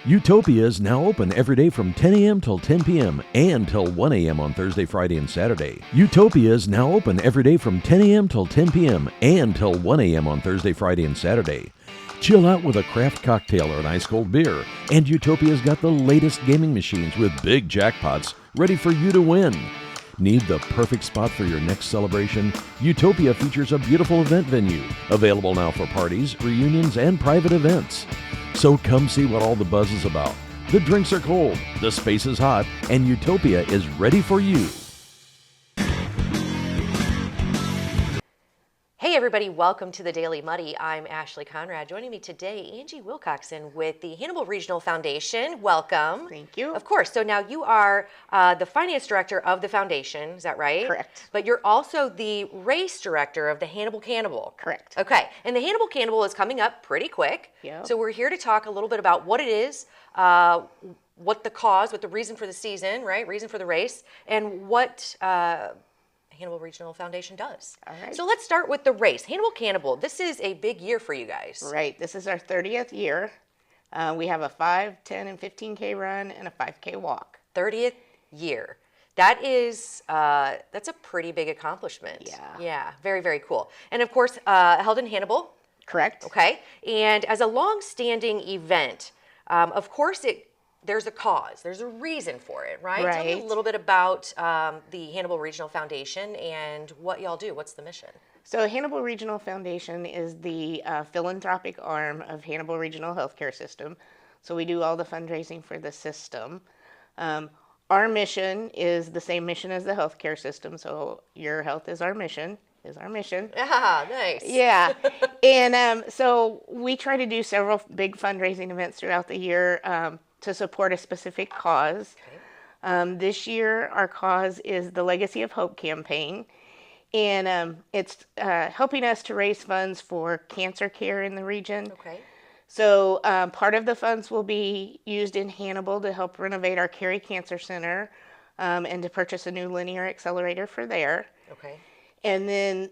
Utopia is now open every day from 10 a.m. till 10 p.m. and till 1 a.m. on Thursday, Friday, and Saturday. Utopia is now open every day from 10 a.m. till 10 p.m. and till 1 a.m. on Thursday, Friday, and Saturday. Chill out with a craft cocktail or an ice cold beer, and Utopia's got the latest gaming machines with big jackpots ready for you to win. Need the perfect spot for your next celebration? Utopia features a beautiful event venue, available now for parties, reunions, and private events. So come see what all the buzz is about. The drinks are cold, the space is hot, and Utopia is ready for you. Hey everybody, welcome to the Daily Muddy. I'm Ashley Conrad. Joining me today, Angie Wilcoxen with the Hannibal Regional Foundation. Welcome. Thank you. Of course. So now you are the finance director of the foundation, is that right? Correct. But you're also the race director of the Hannibal Cannibal. Correct. Okay. And the Hannibal Cannibal is coming up pretty quick. Yep. So we're here to talk a little bit about what it is, what the cause, what the reason for the season, right? Reason for the race, and what Hannibal Regional Foundation does. All right. So let's start with the race. Hannibal Cannibal, this is a big year for you guys. Right. This is our 30th year. We have a 5, 10, and 15K run and a 5K walk. 30th year. That is, that's a pretty big accomplishment. Yeah. Yeah, very, very cool. And of course, held in Hannibal. Correct. Okay. And as a long-standing event, of course, there's a cause, there's a reason for it, right? Right. Tell me a little bit about the Hannibal Regional Foundation and what y'all do. What's the mission? So Hannibal Regional Foundation is the philanthropic arm of Hannibal Regional Healthcare System. So we do all the fundraising for the system. Our mission is the same mission as the healthcare system. So your health is our mission. Ah, nice. Yeah. And so we try to do several big fundraising events throughout the year to support a specific cause. Okay. This year, our cause is the Legacy of Hope campaign. And it's helping us to raise funds for cancer care in the region. Okay. So part of the funds will be used in Hannibal to help renovate our Cary Cancer Center and to purchase a new linear accelerator for there. Okay. And then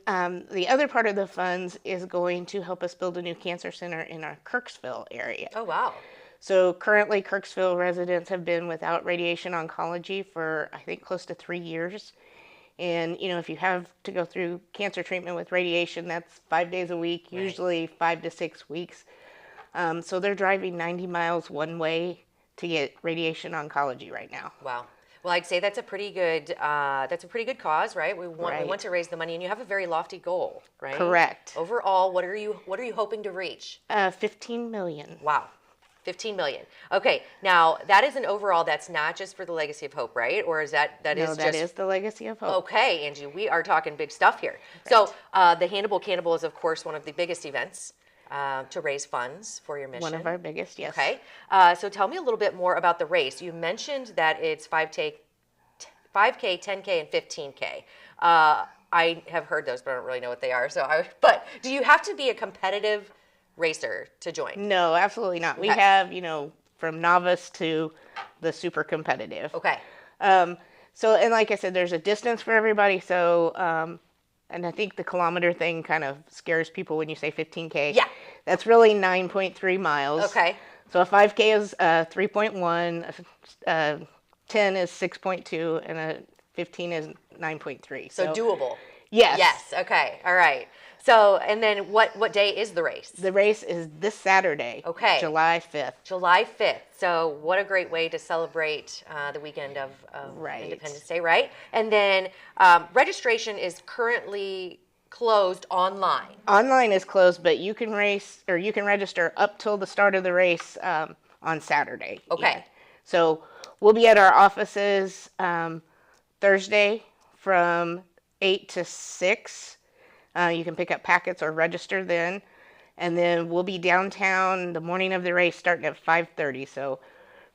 the other part of the funds is going to help us build a new cancer center in our Kirksville area. Oh, wow. So currently Kirksville residents have been without radiation oncology for, I think, close to 3 years. And, you know, if you have to go through cancer treatment with radiation, that's 5 days a week, right. Usually 5 to 6 weeks. So they're driving 90 miles one way to get radiation oncology right now. Wow. Well, I'd say that's a pretty good cause, right? We want to raise the money, and you have a very lofty goal, right? Correct. Overall, what are you hoping to reach? 15 million. Wow. 15 million. Okay. Now, that is an overall, that's not just for the Legacy of Hope, right? Or is that No, that is the Legacy of Hope. Okay, Angie, we are talking big stuff here. Right. So, the Hannibal Cannibal is, of course, one of the biggest events to raise funds for your mission. One of our biggest, yes. Okay. So tell me a little bit more about the race. You mentioned that it's 5K, 10K, and 15K. I have heard those, but I don't really know what they are. But do you have to be a competitive racer to join? No, absolutely not. Okay. We have, from novice to the super competitive. Okay. So, and like I said, there's a distance for everybody. So, and I think the kilometer thing kind of scares people when you say 15K. Yeah. That's really 9.3 miles. Okay. So a 5K is 3.1, 10 is 6.2, and a 15 is 9.3. So doable. Yes. Yes. Okay. All right. So, and then what day is the race? The race is this Saturday. Okay. July 5th. July 5th. So what a great way to celebrate the weekend of right. Independence Day, right? And then registration is currently closed online. Online is closed, but you can race, or you can register up till the start of the race on Saturday. Okay. Yeah. So we'll be at our offices Thursday from 8 to 6. You can pick up packets or register then. And then we'll be downtown the morning of the race starting at 5:30. So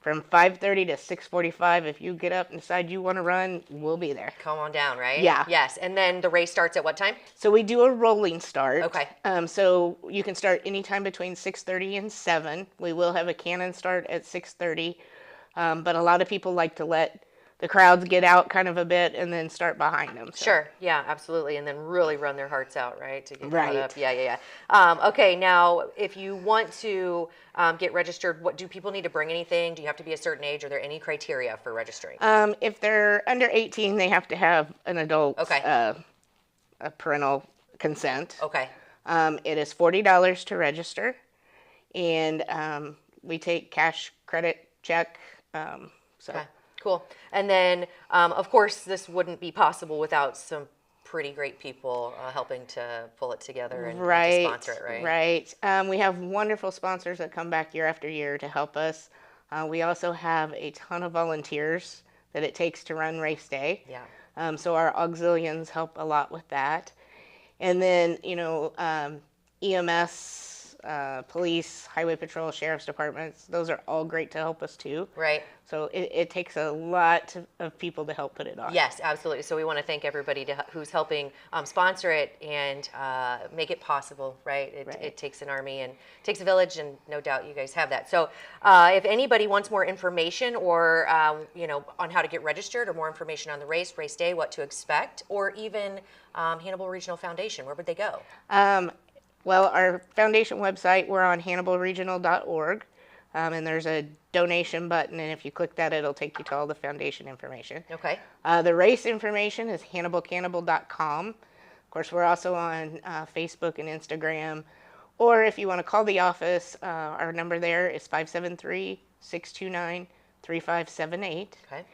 from 5:30 to 6:45, if you get up and decide you want to run, we'll be there. Come on down, right? Yeah. Yes. And then the race starts at what time? So we do a rolling start. Okay. So you can start anytime between 6:30 and 7. We will have a cannon start at 6:30. But a lot of people like to let the crowds get out kind of a bit and then start behind them. So. Sure. Yeah, absolutely. And then really run their hearts out, right? To get Right. caught up. Yeah. Okay. Now, if you want to get registered, what do people need to bring anything? Do you have to be a certain age? Are there any criteria for registering? If they're under 18, they have to have an adult, Okay. A parental consent. Okay. It is $40 to register, and we take cash, credit, check. So. Okay. Cool. And then, of course, this wouldn't be possible without some pretty great people helping to pull it together and to sponsor it, right? Right. We have wonderful sponsors that come back year after year to help us. We also have a ton of volunteers that it takes to run race day. Yeah. So our auxilians help a lot with that. And then, EMS, police, highway patrol, sheriff's departments, those are all great to help us too. Right. So it takes a lot of people to help put it on. Yes, absolutely. So we want to thank everybody who's helping sponsor it and make it possible, right? It takes an army and takes a village, and no doubt you guys have that. So if anybody wants more information or, on how to get registered or more information on the race day, what to expect, or even Hannibal Regional Foundation, where would they go? Well, our foundation website, we're on hannibalregional.org, and there's a donation button, and if you click that, it'll take you to all the foundation information. Okay. The race information is hannibalcannibal.com. Of course, we're also on Facebook and Instagram, or if you want to call the office, our number there is 573-629-3578. Okay.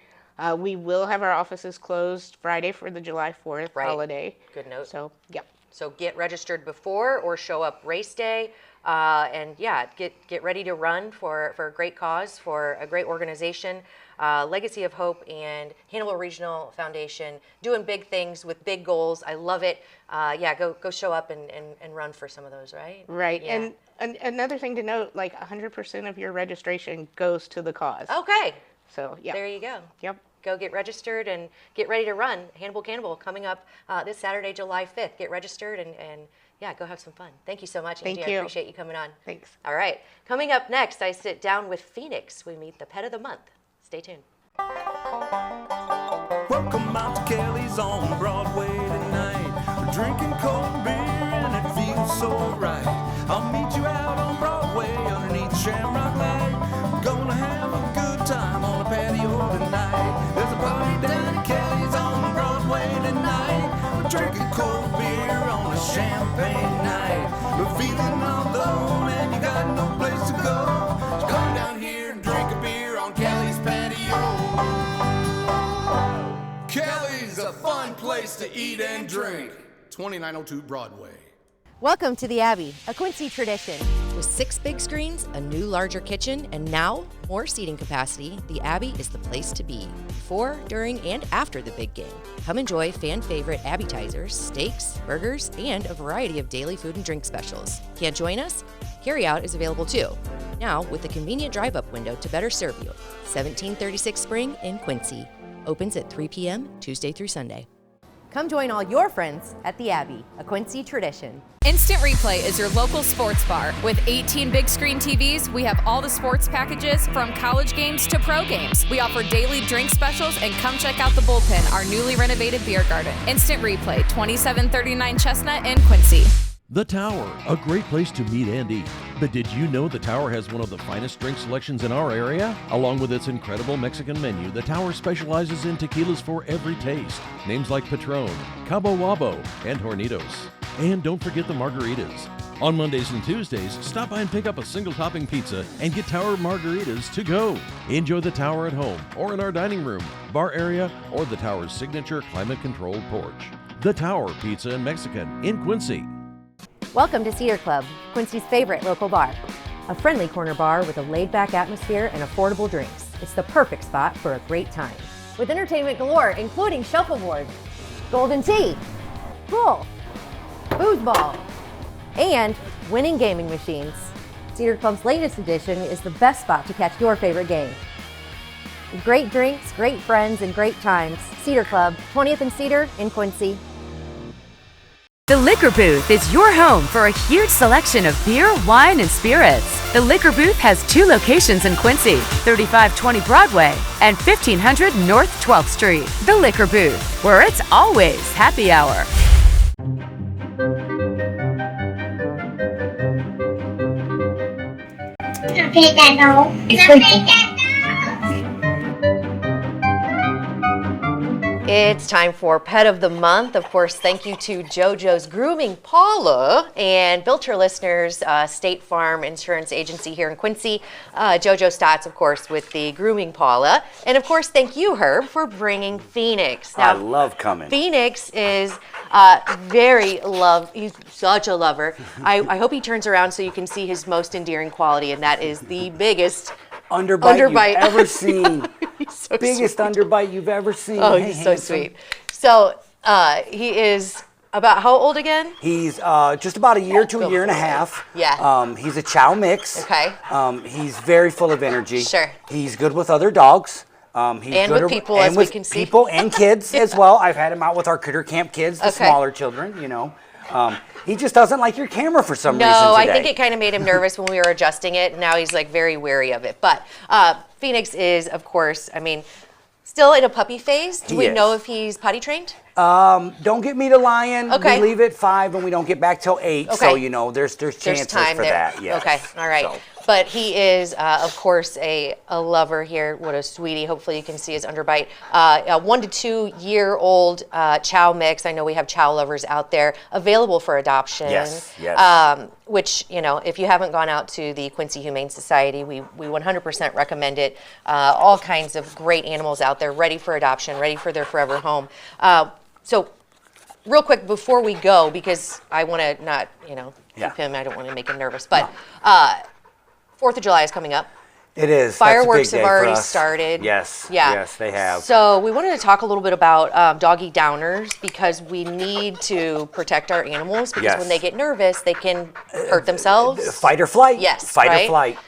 We will have our offices closed Friday for the July 4th holiday. Good note. So, yep. So get registered before or show up race day, and get ready to run for a great cause, for a great organization, Legacy of Hope and Hannibal Regional Foundation, doing big things with big goals. I love it. Go show up and run for some of those, right? Right. Yeah. And another thing to note, like 100% of your registration goes to the cause. Okay. So, yeah. There you go. Yep. Go get registered and get ready to run. Hannibal Cannibal coming up this Saturday, July 5th. Get registered and go have some fun. Thank you so much, Angie. Thank you. I appreciate you coming on. Thanks. All right. Coming up next, I sit down with Phoenix. We meet the pet of the month. Stay tuned. Welcome out to Kelly's on Broadway tonight. We're drinking cold beer and it feels so right. I'll meet you out on Broadway underneath Shamrock Light. We're gonna have a good time on the patio tonight. There's a party down at Kelly's on Broadway tonight. We're drinking cold beer on a champagne night. We're feeling all alone and you got no place to go. So come down here and drink a beer on Kelly's patio. Kelly's a fun place to eat and drink. 2902 Broadway. Welcome to the Abbey, a Quincy tradition. With 6 big screens, a new larger kitchen, and now more seating capacity, the Abbey is the place to be before, during, and after the big game. Come enjoy fan favorite appetizers, steaks, burgers, and a variety of daily food and drink specials. Can't join us? Carryout is available too. Now with a convenient drive-up window to better serve you. 1736 Spring in Quincy. Opens at 3 p.m. Tuesday through Sunday. Come join all your friends at the Abbey, a Quincy tradition. Instant Replay is your local sports bar. With 18 big screen TVs, we have all the sports packages from college games to pro games. We offer daily drink specials, and come check out the Bullpen, our newly renovated beer garden. Instant Replay, 2739 Chestnut in Quincy. The Tower, a great place to meet and eat. But did you know the Tower has one of the finest drink selections in our area? Along with its incredible Mexican menu, the Tower specializes in tequilas for every taste. Names like Patron, Cabo Wabo, and Hornitos. And don't forget the margaritas. On Mondays and Tuesdays, stop by and pick up a single topping pizza and get Tower margaritas to go. Enjoy the Tower at home or in our dining room, bar area, or the Tower's signature climate-controlled porch. The Tower Pizza and Mexican in Quincy. Welcome to Cedar Club, Quincy's favorite local bar. A friendly corner bar with a laid-back atmosphere and affordable drinks. It's the perfect spot for a great time. With entertainment galore, including shuffleboard, golden tea, pool, foosball, and winning gaming machines. Cedar Club's latest addition is the best spot to catch your favorite game. Great drinks, great friends, and great times. Cedar Club, 20th and Cedar in Quincy. The Liquor Booth is your home for a huge selection of beer, wine, and spirits. The Liquor Booth has 2 locations in Quincy, 3520 Broadway and 1500 North 12th Street. The Liquor Booth, where it's always happy hour. It's time for Pet of the Month. Of course, thank you to JoJo's Grooming Paula and Filter Listeners, State Farm Insurance Agency here in Quincy. JoJo Stotts, of course, with the Grooming Paula. And of course, thank you, Herb, for bringing Phoenix. Now, I love coming. Phoenix is he's such a lover. I hope he turns around so you can see his most endearing quality, and that is the biggest underbite you've ever seen. So biggest sweet. Underbite you've ever seen. Oh, hey, he's so handsome. sweet. So he is about how old again? He's just about a year to a year and a half. Yeah. He's a chow mix. Okay. He's very full of energy. Sure. He's good with other dogs. He's and good with people, as we can see. People and kids as well. I've had him out with our critter camp kids, the Okay. smaller children, you know. He just doesn't like your camera for some reason No, today. I think it kind of made him nervous when we were adjusting it, and now he's like very wary of it. But Phoenix is, of course, I mean, still in a puppy phase. Do we know if he's potty trained? Don't get me to lying. Okay. We leave at 5 and we don't get back till 8. Okay. So, you know, there's chances time for there. that. Yes. Okay, all right. So. But he is, of course, a lover here. What a sweetie. Hopefully you can see his underbite. A 1 to 2 year old chow mix. I know we have chow lovers out there available for adoption. Yes, yes. Which, you know, if you haven't gone out to the Quincy Humane Society, we 100% recommend it. All kinds of great animals out there ready for adoption, ready for their forever home. So real quick before we go, because I want to not, you know, keep him, I don't want to make him nervous, but 4th of July is coming up. It is. Fireworks That's a big have day for already us. started. Yes. Yeah. Yes, they have. So we wanted to talk a little bit about doggy downers because we need to protect our animals because Yes. when they get nervous, they can hurt themselves. Fight or flight. Yes, Fight right? or flight.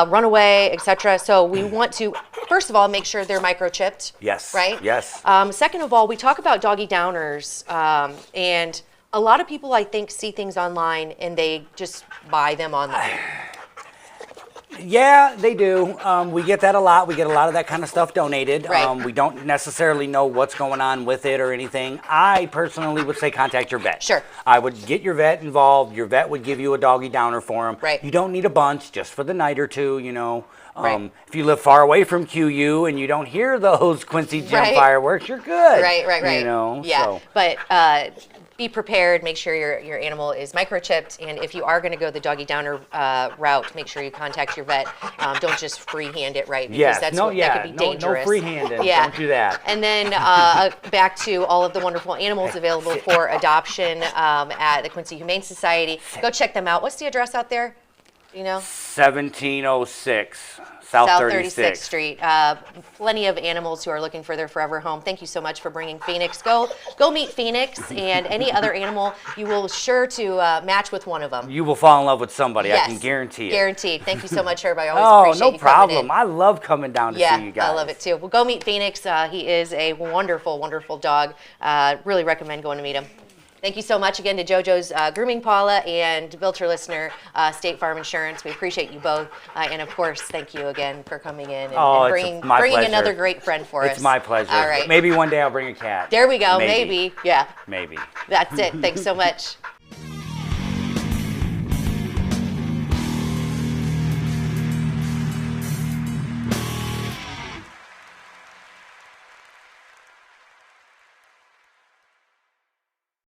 Run away, etc. So we want to, first of all, make sure they're microchipped. Yes. Right? Yes. Second of all, we talk about doggy downers, and a lot of people, I think, see things online and they just buy them online. Yeah, they do. We get that a lot. We get a lot of that kind of stuff donated. Right. We don't necessarily know what's going on with it or anything. I personally would say contact your vet. Sure. I would get your vet involved. Your vet would give you a doggy downer for him. Right. You don't need a bunch, just for the night or two, you know. Right. If you live far away from QU and you don't hear those Quincy Gym Right. fireworks, you're good. Right. You know, yeah. so. But be prepared. Make sure your animal is microchipped, and if you are going to go the doggy downer route, make sure you contact your vet. Don't just freehand it, right? Because Yes. that could be dangerous. No free-handing. Yeah. Don't do that. And then back to all of the wonderful animals available for adoption at the Quincy Humane Society. Go check them out. What's the address out there? Do you know? 1706 South 36th Street. Plenty of animals who are looking for their forever home. Thank you so much for bringing Phoenix. Go meet Phoenix and any other animal. You will sure to match with one of them. You will fall in love with somebody. Yes, I can guarantee it. Guaranteed. Thank you so much, Herb. I always appreciate no you coming in. problem. I love coming down to see you guys. I love it too. Well, go meet Phoenix. He is a wonderful, wonderful dog. Really recommend going to meet him. Thank you so much again to JoJo's Grooming Paula and Vilter Listener, State Farm Insurance. We appreciate you both. And of course, thank you again for coming in and bringing pleasure. another great friend for us. It's my pleasure. All right. Maybe one day I'll bring a cat. There we go. Maybe. Yeah. Maybe. That's it. Thanks so much.